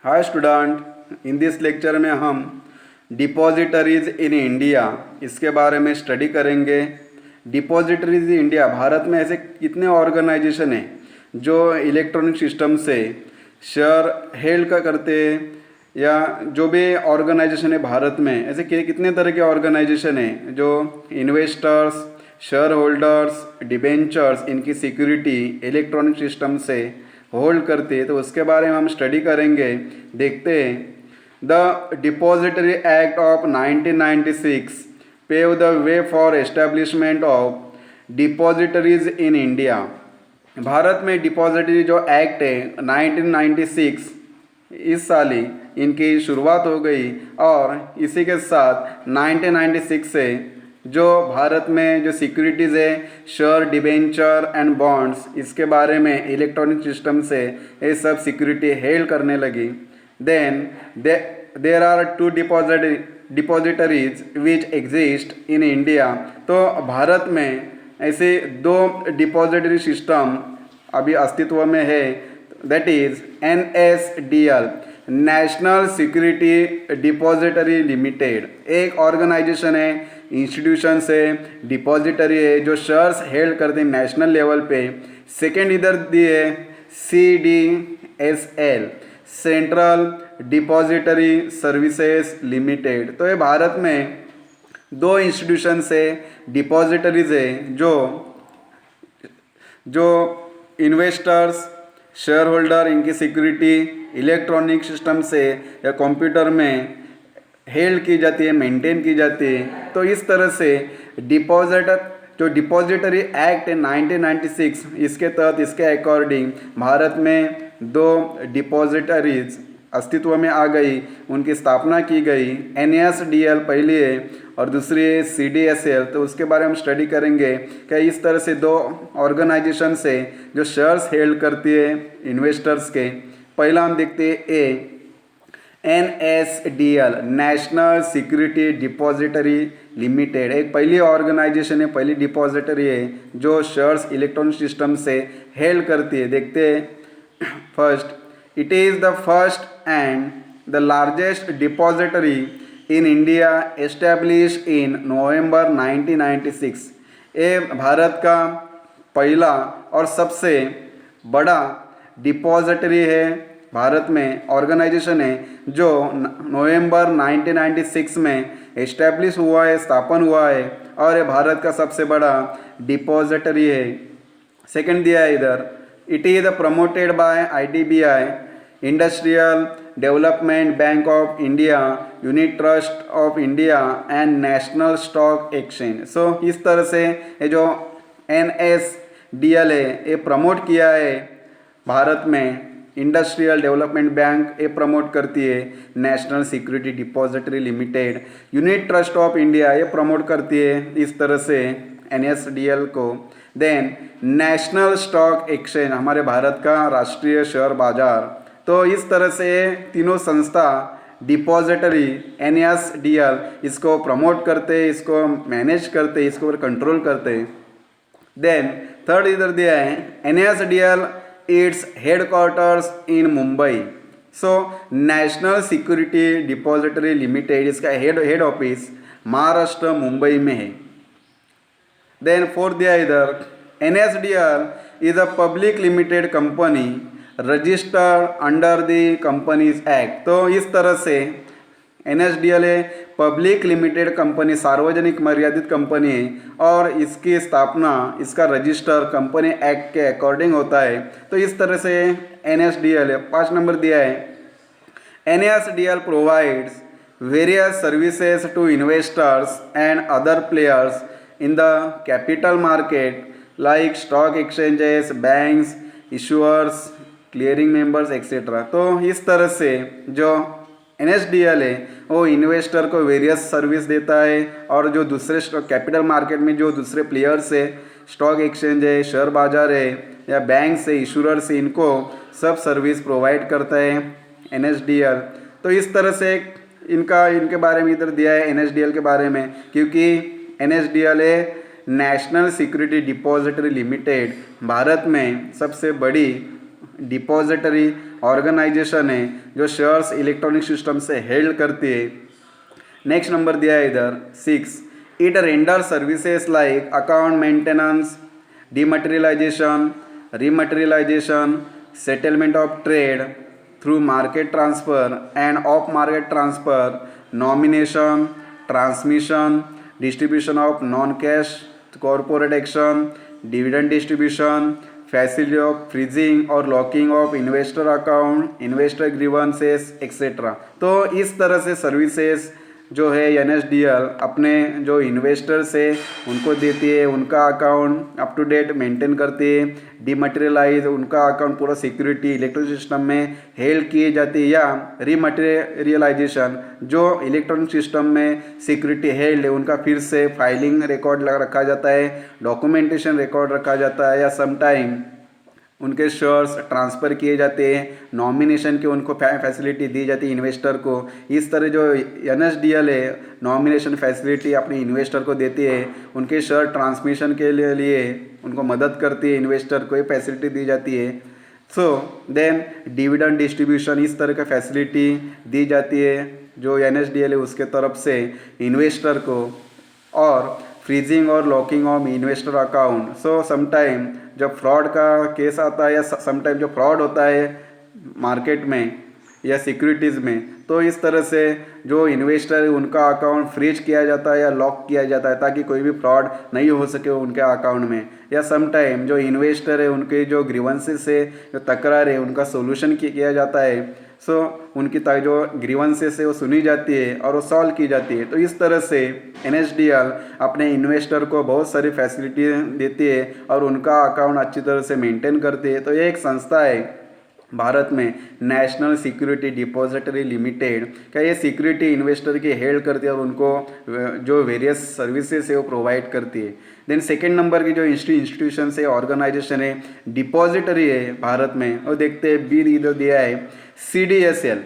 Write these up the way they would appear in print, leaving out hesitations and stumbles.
Hi student, in this lecture में हम depositories in India इसके बारे में स्टडी करेंगे। डिपॉजिटरीज इन इंडिया, भारत में ऐसे कितने ऑर्गेनाइजेशन हैं जो इलेक्ट्रॉनिक सिस्टम से शेयर हेल्ड का करते हैं, या जो भी ऑर्गेनाइजेशन है भारत में ऐसे कितने तरह के ऑर्गेनाइजेशन हैं जो इन्वेस्टर्स, शेयर होल्डर्स, डिबेंचर्स इनकी सिक्योरिटी इलेक्ट्रॉनिक सिस्टम से होल्ड करते हैं, तो उसके बारे में हम स्टडी करेंगे। देखते हैं। The depository act of 1996 pave the way for establishment of depositories in India. Bharat में डिपॉजिटरी जो एक्ट है 1996, इस साल ही इनकी शुरुआत हो गई, और इसी के साथ 1996 से जो भारत में जो सिक्योरिटीज़ है, शेयर, डिबेंचर एंड बॉन्ड्स, इसके बारे में इलेक्ट्रॉनिक सिस्टम से ये सब सिक्योरिटी हेल्ड करने लगी। Then there are two depositories which exist in India. तो भारत में ऐसे दो डिपॉजिटरी सिस्टम अभी अस्तित्व में है, that is NSDL, national security depository limited. एक ऑर्गेनाइजेशन है, इंस्टीट्यूशन से डिपॉजिटरी है जो शेयर्स हेल्ड करते हैं नेशनल लेवल पे। सेकेंड इधर दिए CDSL, central depository services limited. तो ये भारत में दो इंस्टीट्यूशन से डिपॉजिटरीज है जो इन्वेस्टर्स, शेयर होल्डर इनकी सिक्योरिटी इलेक्ट्रॉनिक सिस्टम से या कंप्यूटर में हेल्ड की जाती है, मेंटेन की जाती है। तो इस तरह से जो डिपॉजिटरी एक्ट है 1996, इसके तहत इसके अकॉर्डिंग भारत में दो डिपॉजिटरीज अस्तित्व में आ गई, उनकी स्थापना की गई। NSDL पहली है और दूसरी है CDSL। तो उसके बारे में हम स्टडी करेंगे कि इस तरह से दो ऑर्गेनाइजेशन से जो शेयर्स हेल्ड करती है इन्वेस्टर्स के। पहला हम देखते हैं NSDL, national security depository limited. एक पहली ऑर्गेनाइजेशन है, पहली डिपॉजिटरी है जो शेयर्स इलेक्ट्रॉनिक सिस्टम से हेल्ड करती है। देखते हैं। First, it is the first and the largest depository in India, establish in November 1996। ये भारत का पहला और सबसे बड़ा डिपॉजिटरी है, भारत में ऑर्गेनाइजेशन है जो नवंबर 1996 में एस्टेब्लिश हुआ है, स्थापन हुआ है, और ये भारत का सबसे बड़ा डिपॉजिटरी है। सेकंड दिया है इधर, it is promoted by IDBI, industrial development bank of India, unit trust of India and national stock exchange. So इस तरह से ये जो NSDL है ये प्रमोट किया है भारत में। इंडस्ट्रियल डेवलपमेंट बैंक ये प्रमोट करती है, national security depository limited, unit trust of India ये प्रमोट करती है इस तरह से NSDL को। देन नेशनल स्टॉक एक्सचेंज, हमारे भारत का राष्ट्रीय शेयर बाजार। तो इस तरह से तीनों संस्था डिपॉजिटरी NSDL इसको प्रमोट करते, इसको मैनेज करते, इसको कंट्रोल करते। देन थर्ड इधर दिया है NSDL it's headquarters in Mumbai. So national security depository limited, इसका हेड ऑफिस महाराष्ट्र मुंबई में है। देन फोर्थ दिया इधर, NSDL is a public limited company registered under the companies act. तो इस तरह से NSDL है पब्लिक लिमिटेड कंपनी, सार्वजनिक मर्यादित कंपनी है, और इसकी स्थापना, इसका रजिस्टर कंपनी एक्ट के अकॉर्डिंग होता है। तो इस तरह से NSDL है। 5 नंबर दिया है, NSDL provides various services to investors and other players in the capital market like stock exchanges, banks, issuers, clearing members etcetera. तो इस तरह से जो NSDL है वो इन्वेस्टर को वेरियस सर्विस देता है, और जो दूसरे कैपिटल मार्केट में जो दूसरे प्लेयर्स है, स्टॉक एक्सचेंज है, शेयर बाजार है, या बैंक से, इशूरर्स से, इनको सब सर्विस प्रोवाइड करता है NSDL। तो इस तरह से इनके बारे में इधर दिया है NSDL के बारे में, क्योंकि NSDL है नेशनल सिक्योरिटी डिपॉजिटरी लिमिटेड, भारत में सबसे बड़ी डिपॉजिटरी ऑर्गेनाइजेशन है जो शेयर्स इलेक्ट्रॉनिक सिस्टम से हेल्ड करती है। नेक्स्ट नंबर दिया है इधर 6, it render services like account maintenance, dematerialisation, rematerialisation, settlement of trade through market transfer and off market transfer, nomination, transmission, distribution of non cash corporate action, dividend distribution, facility of freezing और locking of investor account, investor grievances etcetera. तो इस तरह से services जो है NSDL अपने जो investors है उनको देती है, उनका account up to date maintain करती है, डीमटेरियलाइज उनका अकाउंट पूरा सिक्योरिटी इलेक्ट्रॉनिक सिस्टम में हेल्ड की जाती है, या रीमटेरियलाइजेशन जो इलेक्ट्रॉनिक सिस्टम में सिक्योरिटी हेल्ड है उनका फिर से फाइलिंग रिकॉर्ड रखा जाता है, डॉक्यूमेंटेशन रिकॉर्ड रखा जाता है, या समटाइम उनके शेयर्स ट्रांसफ़र किए जाते हैं, नॉमिनेशन की उनको फैसिलिटी दी जाती है इन्वेस्टर को। इस तरह जो NSDL है नॉमिनेशन फैसिलिटी अपने इन्वेस्टर को देती है, उनके शेयर ट्रांसमिशन के लिए उनको मदद करती है, इन्वेस्टर को ये फैसिलिटी दी जाती है। सो देन डिविडेंड डिस्ट्रीब्यूशन इस तरह का फैसिलिटी दी जाती है जो NSDL है उसके तरफ से इन्वेस्टर को, और फ्रीजिंग और locking of investor account. So sometime जब फ्रॉड का केस आता है या समटाइम जो फ्रॉड होता है मार्केट में या सिक्योरिटीज़ में, तो इस तरह से जो इन्वेस्टर है उनका अकाउंट फ्रीज किया जाता है या लॉक किया जाता है ताकि कोई भी फ्रॉड नहीं हो सके उनके अकाउंट में। या समटाइम जो इन्वेस्टर है उनके जो ग्रीवेंसेस है, जो तकरार है, उनका सोल्यूशन किया जाता है। सो उनकी जो ग्रीवेंसेस है वो सुनी जाती है और वो सॉल्व की जाती है। तो इस तरह से NSDL अपने इन्वेस्टर को बहुत सारी फैसिलिटी देती है और उनका अकाउंट अच्छी तरह से मेंटेन करती है। तो ये एक संस्था है भारत में, नेशनल सिक्योरिटी डिपॉजिटरी लिमिटेड, क्या ये सिक्योरिटी इन्वेस्टर की हेल्ड करती है और उनको जो वेरियस सर्विसेज है वो प्रोवाइड करती है। देन सेकेंड नंबर की जो इंस्टीट्यूशन है, ऑर्गेनाइजेशन है, डिपॉजिटरी है भारत में, और देखते हैं बी इधर दिया है CDSL,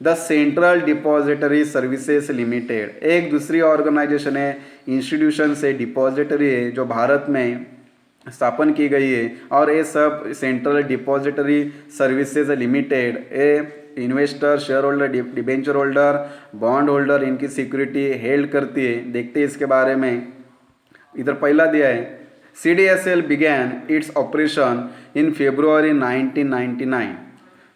the central depository services limited. एक दूसरी ऑर्गेनाइजेशन है, इंस्टीट्यूशन से डिपॉजिटरी है जो भारत में स्थापन की गई है, और ये सब central depository services limited a investor, share holder, debenture holder, bond holder इनकी सिक्योरिटी हेल्ड करती है। देखते हैं इसके बारे में। इधर पहला दिया है CDSL began its operation in February 1999।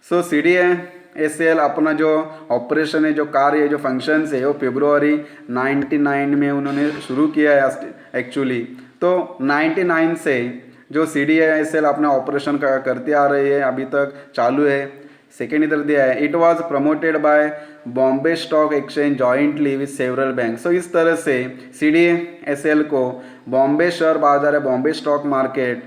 So CDSL अपना जो ऑपरेशन है, जो कार्य है, जो फंक्शंस है वो February 1999 में उन्होंने शुरू किया है एक्चुअली। तो 99 से जो CDSL अपना ऑपरेशन करते आ रही है, अभी तक चालू है। सेकेंड इधर दिया है, it was promoted by Bombay stock exchange jointly with several bank. So इस तरह से CDSL को बॉम्बे शेयर बाजार है, बॉम्बे स्टॉक मार्केट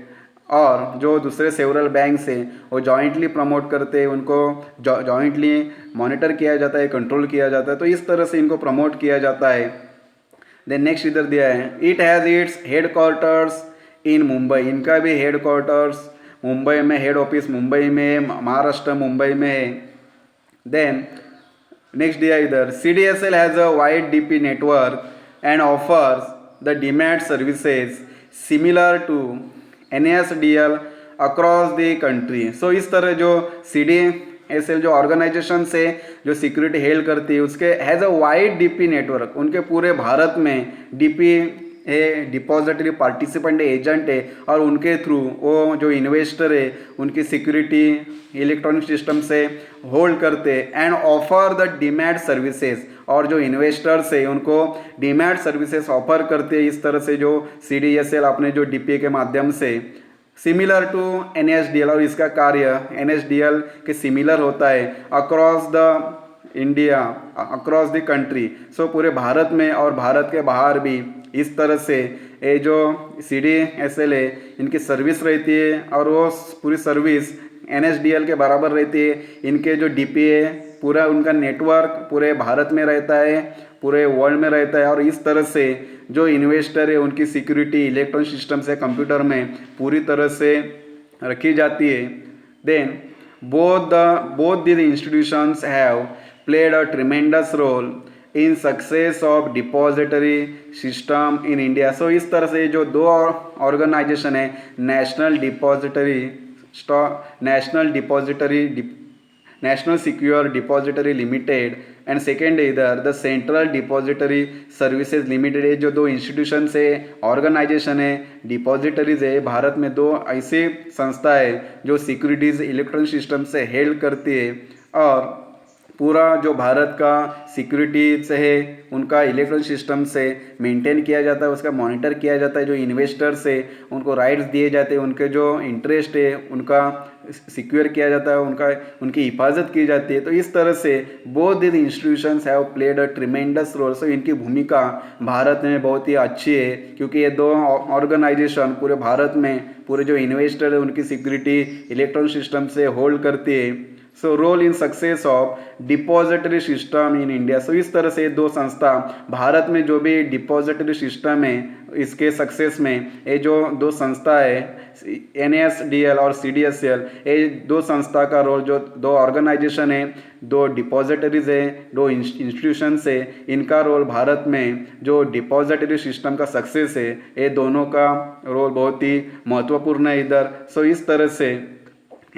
और जो दूसरे सेवरल बैंक्स हैं वो जॉइंटली प्रमोट करते हैं, उनको जॉइंटली मॉनिटर किया जाता है, कंट्रोल किया जाता है। तो इस तरह से इनको प्रमोट किया जाता है। देन नेक्स्ट इधर दिया है, it has its headquarters in Mumbai. इनका भी हेड क्वार्टर्स मुंबई में, हेड ऑफिस मुंबई में, महाराष्ट्र मुंबई में है। देन नेक्स्ट दिया इधर, CDSL has a wide DP network and offers the demat services similar to NSDL across the country. So इस तरह जो CDSL जो ऑर्गेनाइजेशन से जो सिक्योरिटी हेल्ड करती है उसके has a wide DP network, उनके पूरे भारत में DP है, डिपॉजिटरी पार्टिसिपेंट एजेंट है, और उनके थ्रू वो जो इन्वेस्टर है उनकी सिक्योरिटी इलेक्ट्रॉनिक सिस्टम से होल्ड करते हैं and offer the demat services, और जो इन्वेस्टर्स है उनको डीमैट सर्विसेज ऑफर करते हैं। इस तरह से जो CDSL अपने जो DP के माध्यम से सिमिलर टू NSDL, और इसका कार्य NSDL के सिमिलर होता है across the India, across the country. So पूरे भारत में और भारत के बाहर भी इस तरह से ये जो CDSL है इनकी सर्विस रहती है, और वो पूरी सर्विस NSDL के बराबर रहती है। इनके जो DP है पूरा उनका नेटवर्क पूरे भारत में रहता है, पूरे वर्ल्ड में रहता है, और इस तरह से जो इन्वेस्टर है उनकी सिक्योरिटी इलेक्ट्रॉनिक सिस्टम से कंप्यूटर में पूरी तरह से रखी जाती है। Then both these institutions have played a tremendous role in success of depository system in India। So इस तरह से जो दो ऑर्गेनाइजेशन है, national depository National Secure Depository Limited and second इधर the central depository services limited. ये जो दो इंस्टीट्यूशन है, ऑर्गेनाइजेशन है, डिपॉजिटरीज है, भारत में दो ऐसी संस्था है जो सिक्योरिटीज इलेक्ट्रॉनिक सिस्टम से हेल्ड करती है और पूरा जो भारत का सिक्योरिटी से है उनका इलेक्ट्रॉनिक सिस्टम से मेंटेन किया जाता है, उसका मॉनिटर किया जाता है। जो इन्वेस्टर्स है उनको राइट्स दिए जाते हैं, उनके जो इंटरेस्ट है उनका सिक्योर किया जाता है, उनकी हिफाजत की जाती है। तो इस तरह से both this institutions have played a tremendous role. So इनकी भूमिका भारत में बहुत ही अच्छी है क्योंकि ये दो ऑर्गेनाइजेशन पूरे भारत में पूरे जो इन्वेस्टर है उनकी सिक्योरिटी इलेक्ट्रॉनिक सिस्टम से होल्ड करती है। So role in success of depository system in India. So इस तरह से दो संस्था भारत में जो भी डिपॉजिटरी सिस्टम है इसके सक्सेस में ये जो दो संस्था है NASDL और CDSL, ये दो संस्था का रोल, जो दो ऑर्गेनाइजेशन है, दो डिपॉजिटरीज है, दो इंस्टीट्यूशंस है, इनका रोल भारत में जो डिपॉजिटरी सिस्टम का सक्सेस है ये दोनों का रोल बहुत ही महत्वपूर्ण है इधर। सो इस तरह से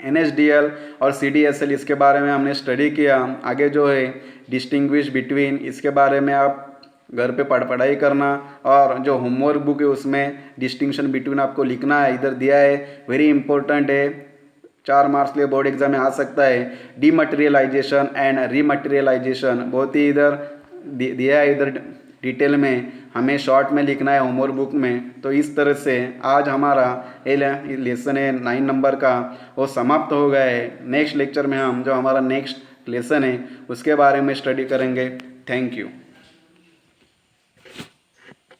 NSDL और CDSL इसके बारे में हमने स्टडी किया। आगे जो है डिस्टिंग्विश बिटवीन, इसके बारे में आप घर पे पढ़ाई करना और जो होमवर्क बुक है उसमें डिस्टिंक्शन बिटवीन आपको लिखना है, इधर दिया है, वेरी इंपॉर्टेंट है, 4 मार्क्स लिए बोर्ड एग्जाम में आ सकता है। डीमटेरियलाइजेशन एंड रीमटेरियलाइजेशन बहुत ही इधर दिया है, इधर डिटेल में हमें शॉर्ट में लिखना है होमवर्क बुक में। तो इस तरह से आज हमारा लेसन है 9 नंबर का वो समाप्त हो गया है। नेक्स्ट लेक्चर में हम जो हमारा नेक्स्ट लेसन है उसके बारे में स्टडी करेंगे। Thank you.